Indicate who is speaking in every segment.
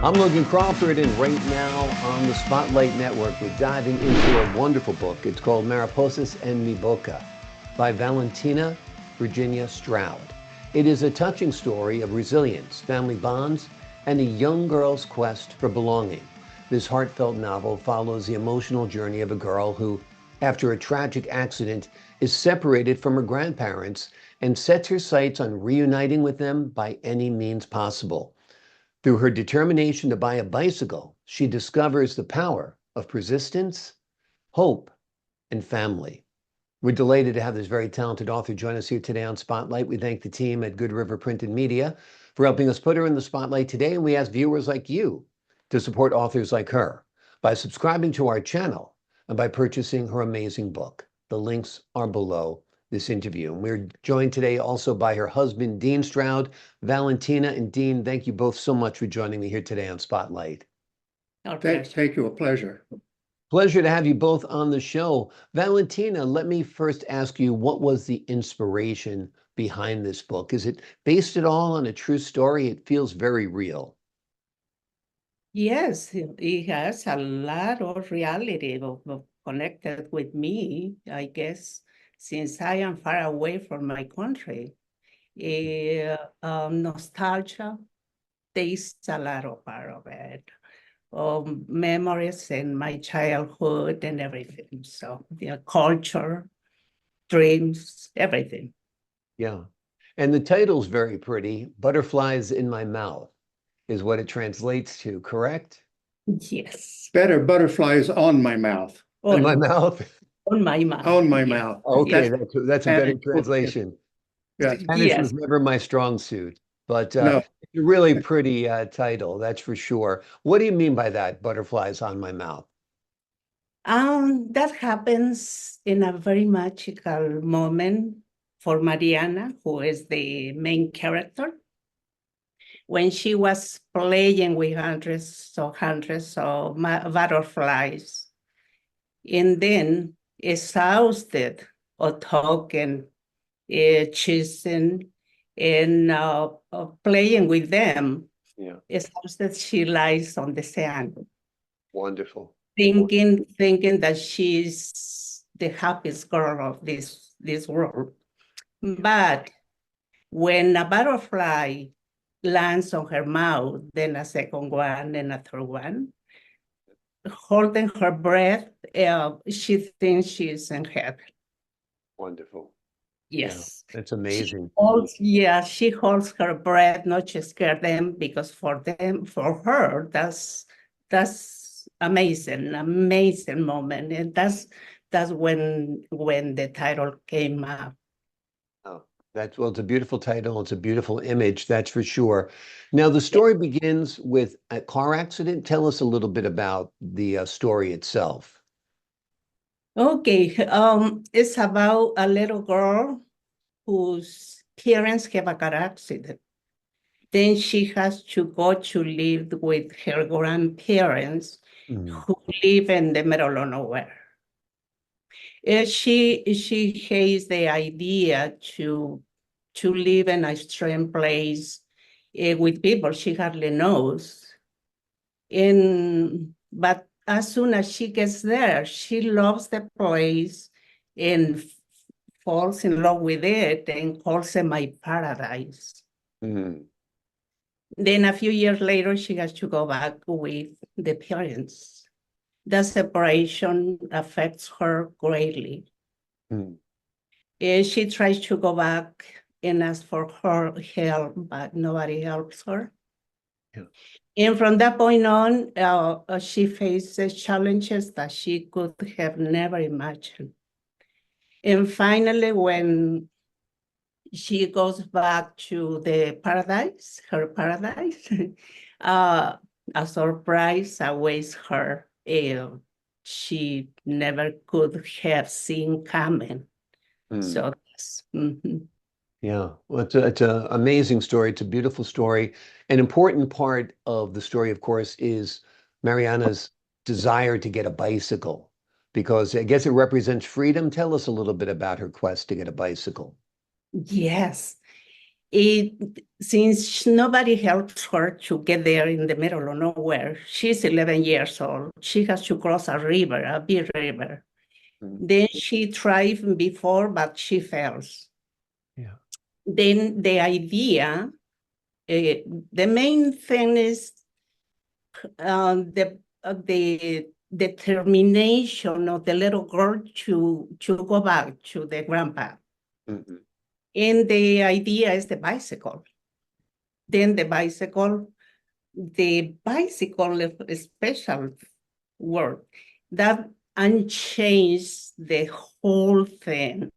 Speaker 1: I'm Logan Crawford, and right now on the Spotlight Network, we're diving into a wonderful book. It's called Mariposas and Boca by Valentina Virginia Stroud. It is a touching story of resilience, family bonds, and a young girl's quest for belonging. This heartfelt novel follows the emotional journey of a girl who, after a tragic accident, is separated from her grandparents and sets her sights on reuniting with them by any means possible. Through her determination to buy a bicycle, she discovers the power of persistence, hope, and family. We're delighted to have this very talented author join us here today on Spotlight. We thank the team at Good River Print and Media for helping us put her in the spotlight today, and we ask viewers like you to support authors like her by subscribing to our channel and by purchasing her amazing book. The links are below this interview. And we're joined today also by her husband, Dean Stroud. Valentina and Dean, thank you both so much for joining me here today on Spotlight.
Speaker 2: Thank you, a pleasure.
Speaker 1: Pleasure to have you both on the show. Valentina, let me first ask you, what was the inspiration behind this book? Is it based at all on a true story? It feels very real.
Speaker 3: Yes, it has a lot of reality connected with me, I guess, since I am far away from my country. Nostalgia takes a lot of part of it. Memories in my childhood and everything. So the culture, dreams, everything.
Speaker 1: Yeah. And the title's very pretty. Butterflies in My Mouth is what it translates to, correct?
Speaker 3: Yes.
Speaker 2: Better, butterflies on my mouth.
Speaker 1: In my mouth?
Speaker 3: On my mouth.
Speaker 2: On my
Speaker 3: yes.
Speaker 2: mouth.
Speaker 1: Okay,
Speaker 2: Yes.
Speaker 1: that's a better translation.
Speaker 2: Yeah.
Speaker 1: Spanish
Speaker 3: Yes.
Speaker 1: was never my strong suit, but
Speaker 2: No.
Speaker 1: it's a really pretty title, that's for sure. What do you mean by that, butterflies on my mouth?
Speaker 3: That happens in a very magical moment for Mariana, who is the main character. When she was playing with hundreds of butterflies, and then exhausted of talking, chasing, and playing with them,
Speaker 1: Yeah,
Speaker 3: exhausted, she lies on the sand,
Speaker 1: wonderful.
Speaker 3: thinking that she's the happiest girl of this world. But when a butterfly lands on her mouth, then a second one and a third one, holding her breath, she thinks she's in heaven.
Speaker 1: Wonderful.
Speaker 3: Yes.
Speaker 1: Yeah, that's amazing.
Speaker 3: She holds her breath, not to scare them, because for her, that's amazing moment. And that's when the title came up.
Speaker 1: Oh, well, it's a beautiful title. It's a beautiful image, that's for sure. Now, the story begins with a car accident. Tell us a little bit about the story itself.
Speaker 3: Okay, it's about a little girl whose parents have a car accident. Then she has to go to live with her grandparents who live in the middle of nowhere. She hates the idea to live in a strange place with people she hardly knows. But as soon as she gets there, she loves the place and falls in love with it and calls it my paradise.
Speaker 1: Mm.
Speaker 3: Then a few years later, she has to go back with the parents. The separation affects her greatly.
Speaker 1: Mm.
Speaker 3: She tries to go back and ask for her help, but nobody helps her.
Speaker 1: Yeah.
Speaker 3: And from that point on, she faces challenges that she could have never imagined. And finally, when she goes back to the paradise, her paradise, a surprise awaits her. She never could have seen coming. So that's,
Speaker 1: Yeah, well, it's an amazing story. It's a beautiful story. An important part of the story, of course, is Mariana's desire to get a bicycle, because I guess it represents freedom. Tell us a little bit about her quest to get a bicycle.
Speaker 3: yes. since nobody helps her to get there in the middle of nowhere, she's 11 years old. She has to cross a river, a big river. Then she tried before, but she fails.
Speaker 1: Yeah.
Speaker 3: Then the idea, the main thing is the determination of the little girl to go back to the grandpa.
Speaker 1: Mhm.
Speaker 3: And the idea is the bicycle. Then the bicycle is special work that unchanged the whole thing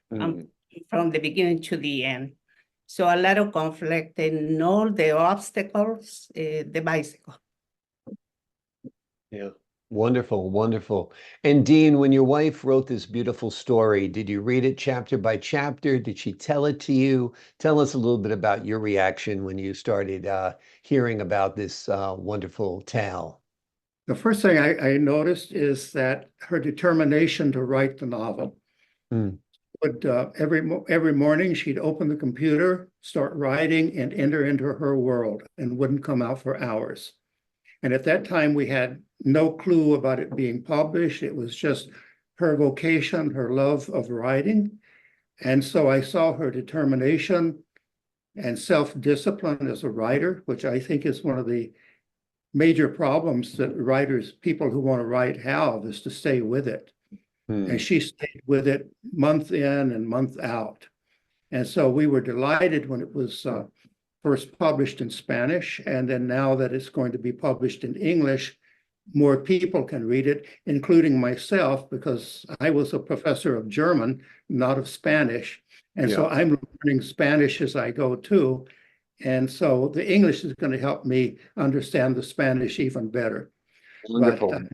Speaker 3: from the beginning to the end. So a lot of conflict and all the obstacles, the bicycle.
Speaker 1: Yeah. Wonderful, wonderful. And Dean, when your wife wrote this beautiful story, did you read it chapter by chapter? Did she tell it to you? Tell us a little bit about your reaction when you started hearing about this wonderful tale.
Speaker 2: The first thing I noticed is that her determination to write the novel. Would every morning she'd open the computer, start writing, and enter into her world, and wouldn't come out for hours. And at that time, we had no clue about it being published. It was just her vocation, her love of writing. And so I saw her determination and self-discipline as a writer, which I think is one of the major problems that writers, people who want to write have, is to stay with it. And she stayed with it month in and month out. And so we were delighted when it was first published in Spanish. And then now that it's going to be published in English, more people can read it, including myself, because I was a professor of German, not of Spanish. And so I'm learning Spanish as I go too. And so the English is going to help me understand the Spanish even better.
Speaker 1: Wonderful.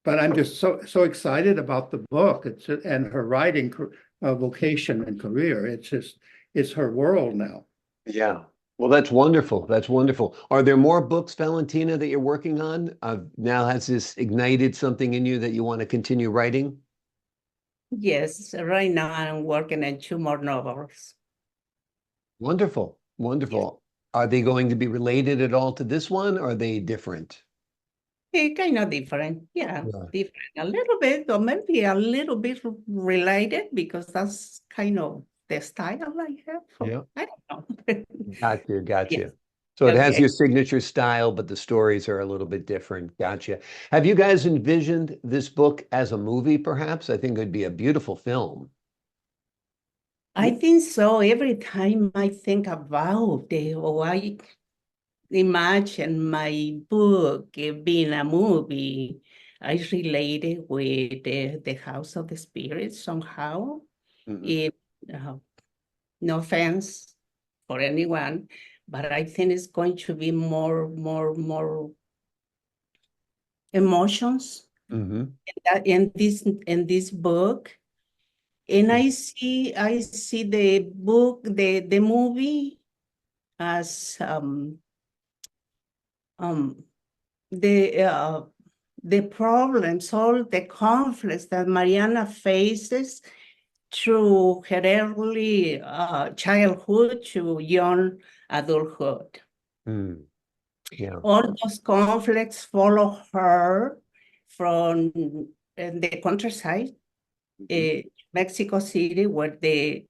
Speaker 2: But I'm just so excited about the book and her writing vocation and career. It's her world now.
Speaker 1: Yeah. Well, that's wonderful. That's wonderful. Are there more books, Valentina, that you're working on? Now has this ignited something in you that you want to continue writing?
Speaker 3: Yes, right now I'm working on 2 more novels.
Speaker 1: Wonderful. Wonderful. Are they going to be related at all to this one, or are they different?
Speaker 3: Kind of different, different a little bit, or maybe a little bit related, because that's kind of the style I have. I don't know.
Speaker 1: Gotcha.
Speaker 3: Yes.
Speaker 1: So it has
Speaker 3: Okay.
Speaker 1: your signature style, but the stories are a little bit different. Gotcha. Have you guys envisioned this book as a movie, perhaps? I think it'd be a beautiful film.
Speaker 3: I think so. Every time I think about it, or I imagine my book being a movie, I relate it with the House of the Spirit somehow. No offense for anyone, but I think it's going to be more emotions in this book. And I see the book, the movie as the problems, all the conflicts that Mariana faces through her early childhood to young adulthood. All those conflicts follow her from the countryside, Mexico City, where the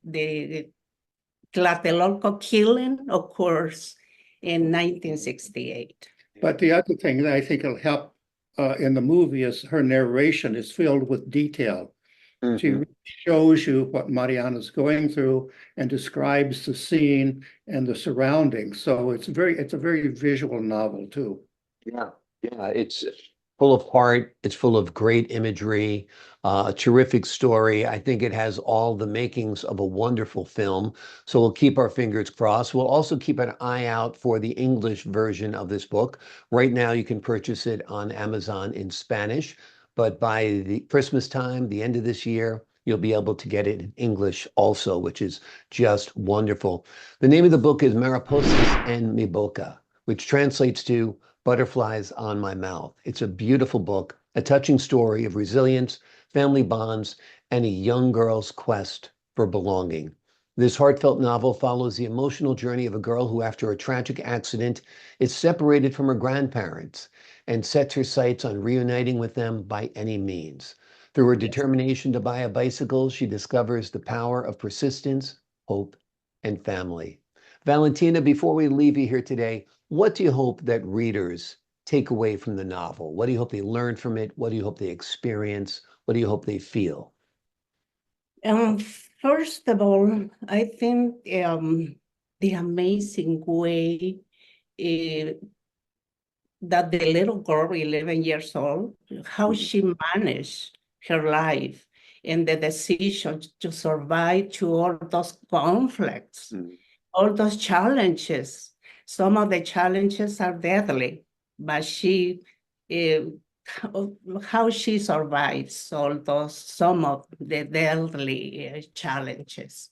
Speaker 3: Tlatelolco killing occurs in 1968.
Speaker 2: But the other thing that I think will help in the movie is her narration is filled with detail. She shows you what Mariana's going through and describes the scene and the surroundings. So it's a very visual novel too.
Speaker 1: Yeah, it's full of heart. It's full of great imagery, a terrific story. I think it has all the makings of a wonderful film. So we'll keep our fingers crossed. We'll also keep an eye out for the English version of this book. Right now, you can purchase it on Amazon in Spanish, but by the Christmas time, the end of this year, you'll be able to get it in English also, which is just wonderful. The name of the book is Mariposas en mi Boca, which translates to Butterflies on My Mouth. It's a beautiful book, a touching story of resilience, family bonds, and a young girl's quest for belonging. This heartfelt novel follows the emotional journey of a girl who, after a tragic accident, is separated from her grandparents and sets her sights on reuniting with them by any means. Through her determination to buy a bicycle, she discovers the power of persistence, hope, and family. Valentina, before we leave you here today, what do you hope that readers take away from the novel? What do you hope they learn from it? What do you hope they experience? What do you hope they feel?
Speaker 3: First of all, I think the amazing way that the little girl, 11 years old, how she managed her life and the decision to survive to all those conflicts, all those challenges. Some of the challenges are deadly, but how she survives all those, some of the deadly challenges.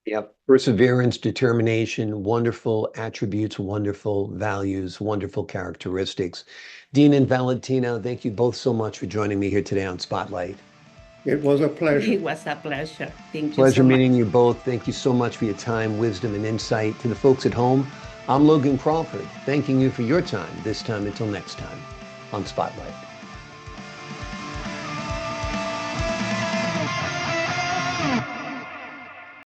Speaker 1: Yep. Perseverance, determination, wonderful attributes, wonderful values, wonderful characteristics. Dean and Valentina, thank you both so much for joining me here today on Spotlight.
Speaker 2: It was a pleasure.
Speaker 3: It was a pleasure. Thank you
Speaker 1: Pleasure
Speaker 3: so much.
Speaker 1: meeting you both. Thank you so much for your time, wisdom, and insight. To the folks at home, I'm Logan Crawford, thanking you for your time, this time until next time on Spotlight.